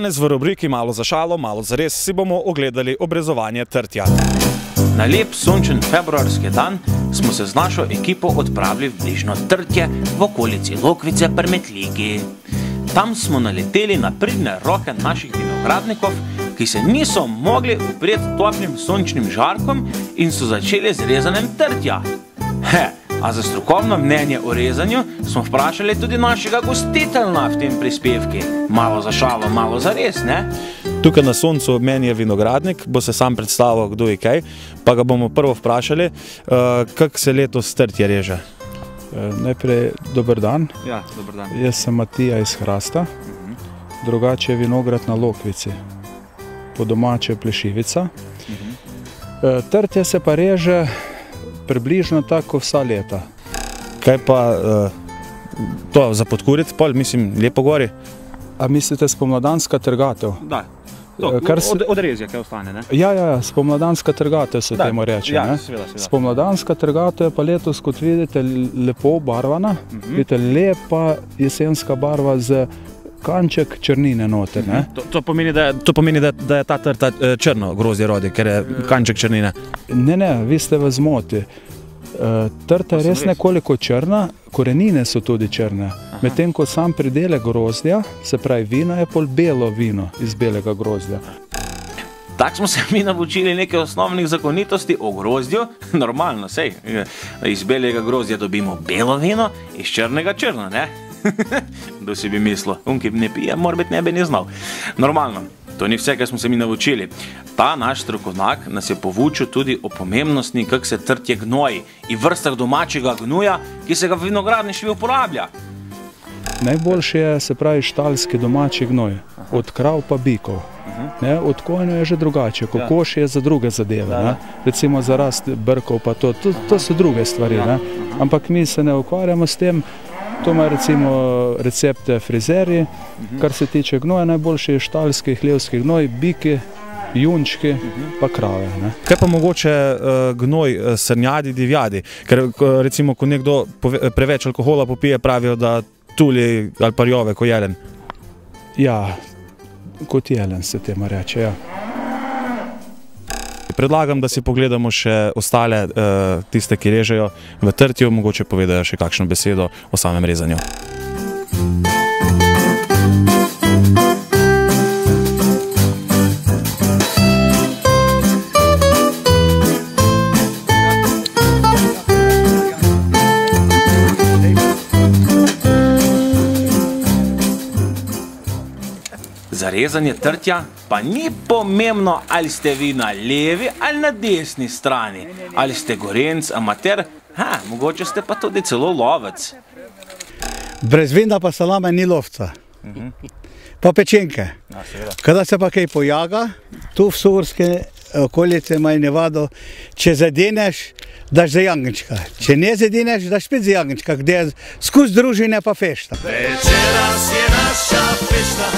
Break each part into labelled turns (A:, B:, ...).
A: Danes v rubriki Malo za šalo, malo za res si bomo ogledali obrezovanje trtja.
B: Na lep sončen februarski dan smo se z našo ekipo odpravili v bližnjo Trtje v okolici Lokvice pri Metliki. Tam smo naleteli na pridne roke naših vinogradnikov, ki se niso mogli upreti toplim sončnim žarkom in so začeli z rezanjem trtja. A za strokovno mnenje o rezanju smo vprašali tudi našega gostitelja v tem prispevki. Malo za šalo, malo za res, ne?
A: Tukaj na soncu meni je vinogradnik, bo se sam predstavil, kdo je kaj, pa ga bomo prvo vprašali, kako se letos trtje reže.
C: Najprej dober dan.
B: Ja, dober dan.
C: Jaz sem Matija iz Hrasta, drugače je vinograd na Lokvici, po domače Plešivica. Trtje se pa reže približno tako vsa leta.
A: Kaj pa to za podkuriti, pol, mislim, lepo gori?
C: A mislite spomladanska trgatev?
B: Da, odrezje, kaj ostane, ne?
C: Ja, spomladanska trgatev se temu reče.
B: Ja, seveda.
C: Spomladanska trgatev je pa letos, kot vidite, lepo obarvana. Vidite, lepa jesenska barva z kanček črnine noter, ne?
A: To pomeni, da je ta trta črno grozdje rodi, ker je kanček črnine.
C: Ne, vi ste v zmoti. Trta je res nekoliko črna, korenine so tudi črne. Medtem ko sam pridelek grozdja, se pravi vina, je pol belo vino iz belega grozdja.
B: Tako smo se mi naučili nekaj osnovnih zakonitosti o grozdju. Normalno, sej, iz belega grozdja dobimo belo vino, iz črnega črno, ne? Kdo si bi mislil, ki ne pije, morbit ne bi ni znal. Normalno, to ni vse, kar smo se mi naučili. Ta naš strokovnjak nas je povučil tudi o pomembnosti, kako se trtje gnoji in vrstah domačega gnoja, ki se ga v vinogradništvu uporablja.
C: Najboljši je, se pravi, štalski domači gnoj, od krav pa bikov. Od konjev je že drugače, kokoš je za druge zadeve. Recimo za rast brkov pa to so druge stvari. Ampak mi se ne ukvarjamo s tem. To ima recimo recepte frizerji. Kar se tiče gnoja, najboljši je štalski, hlevski gnoj, biki, junčki pa krave.
A: Kaj pa mogoče gnoj srnjadi, divjadi? Ker recimo, ko nekdo preveč alkohola popije, pravijo, da tuli ali pa rjove ko jelen.
C: Ja, kot jelen se temu reče, ja.
A: Predlagam, da si pogledamo še ostale tiste, ki režejo v trtju, mogoče povedajo še kakšno besedo o samem rezanju.
B: Za rezanje trtja pa ni pomembno, ali ste vi na levi ali na desni strani, ali ste gorenc, amater, mogoče ste pa tudi celo lovec.
D: Brez vina pa salame ni lovca. Pa pečenke. Kada se pa kaj pojaga, tu v Surske okolice imajo nevado, če zadeneš, daš za jagnjčka. Če ne zadeneš, daš spet za jagnjčka, kde je skus družine pa fešta.
E: Večeras je naša fešta.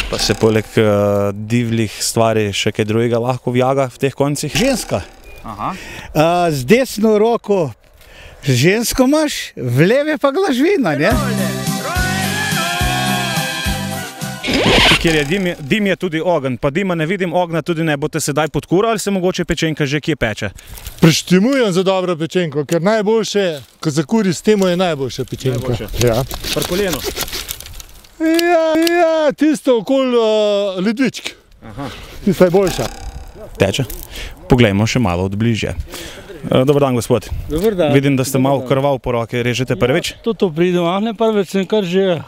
A: Pa se poleg divjih stvari še kaj drugega lahko vjaga v teh koncih?
D: Ženska. Z desno roko žensko imaš, v leve pa glažvina, ne?
A: Kjer je dim je tudi ogenj, pa dima ne vidim, ognja tudi ne. Boste sedaj podkurali, ali se mogoče pečenka že kje peče?
F: Prištimujem za dobro pečenko, ker najboljše, ko zakuri s temo, je najboljša pečenka.
A: Pri kolenu?
F: Ja, tisto okoli ledvičk. Tista je boljša.
A: Teče. Poglejmo še malo od bližje. Dobar dan, gospod.
G: Dobar dan.
A: Vidim, da ste malo krval po roke. Režete prvič?
G: To pridem, ne prvič, sem kar že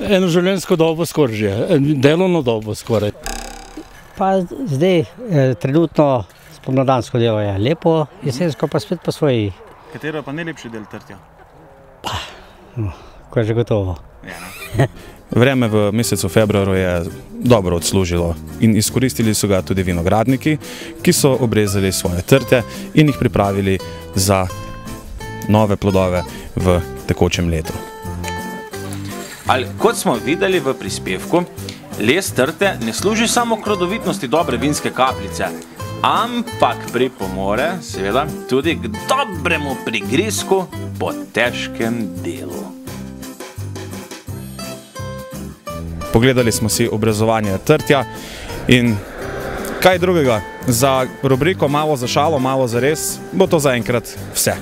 G: eno življenjsko dobo skoraj že, delovno dobo skoraj.
H: Pa zdaj trenutno spomladansko delo je lepo, jesensko pa spet po svoji.
A: Katero je pa najlepši del trtja?
H: Ko je že gotovo.
A: Vreme v mesecu februaru je dobro odslužilo in izkoristili so ga tudi vinogradniki, ki so obrezali svoje trte in jih pripravili za nove plodove v tekočem letu.
B: Ali kot smo videli v prispevku, les trte ne služi samo k rodovitnosti dobre vinske kapljice, ampak pripomore, seveda, tudi k dobremu prigrizku po težkem delu.
A: pogledali smo si obrezovanje trtja in kaj drugega. Za rubriko Malo za šalo, malo za res bo to zaenkrat vse.